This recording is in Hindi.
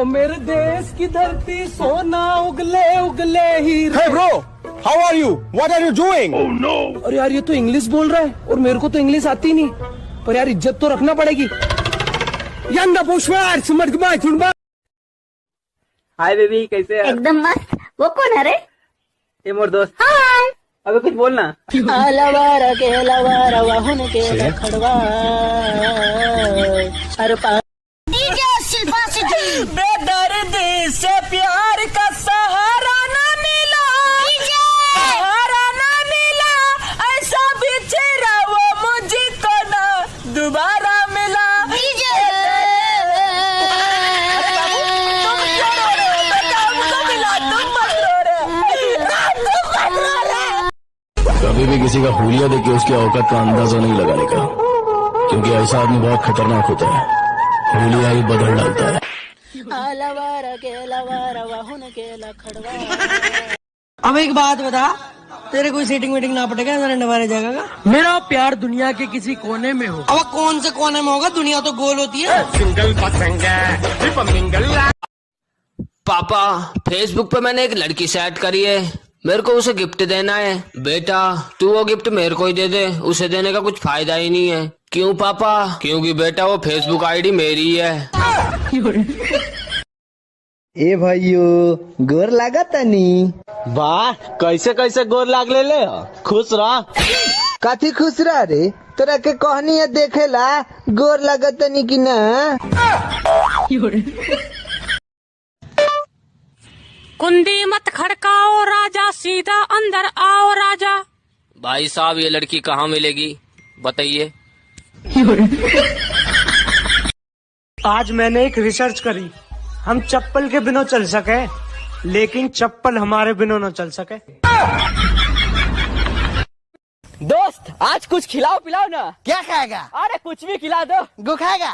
मेरे देश की धरती सोना उगले उगले हीरे। Hey bro, how are you? What are you doing? Oh no! अरे यार ये तो इंग्लिश बोल रहा है और मेरे को तो इंग्लिश आती नहीं, पर यार इज्जत तो रखना पड़ेगी। हाय बेबी, कैसे है? एकदम मस्त। वो कौन है रे? ये मोर दोस्त। हाय। अबे कुछ बोलना। लवारा के लवारा वाहुन के लखड़वा अरे डीजे शिल्पा सिटी। बेदर्दी से प्यार का सहारा ना मिला, सहारा ना मिला, ऐसा बिछड़ा वो मुझको ना दोबारा मिला। कभी भी किसी का हुलिया देख के उसकी औकात का अंदाजा नहीं लगाने का, क्योंकि ऐसा आदमी बहुत खतरनाक होता है। हुलिया ही बदल डालता है। अब एक बात बता, तेरे कोई सेटिंग वेटिंग ना पड़ेगा, नवारे जाएगा। मेरा प्यार दुनिया के किसी कोने में हो। अब कौन से कोने में होगा? दुनिया तो गोल होती है। Single पापा, फेसबुक पे मैंने एक लड़की से ऐड करी है, मेरे को उसे गिफ्ट देना है। बेटा तू वो गिफ्ट मेरे को ही दे दे, उसे देने का कुछ फायदा ही नहीं है। क्यों पापा? क्योंकि बेटा वो फेसबुक आईडी मेरी है। ए भाइयों, गोर लगा तनी। वाह, कैसे कैसे गोर लाग ले खुश रह। काफी खुश रह रे, तोरा के कहनी है देखेला गोर लगा तनी की ना। कुंडी मत खड़काओ राजा, सीधा अंदर आओ राजा। भाई साहब ये लड़की कहाँ मिलेगी बताइए। आज मैंने एक रिसर्च करी, हम चप्पल के बिना चल सके, लेकिन चप्पल हमारे बिना न चल सके। दोस्त आज कुछ खिलाओ पिलाओ ना। क्या खाएगा? अरे कुछ भी खिला दो। गो खाएगा?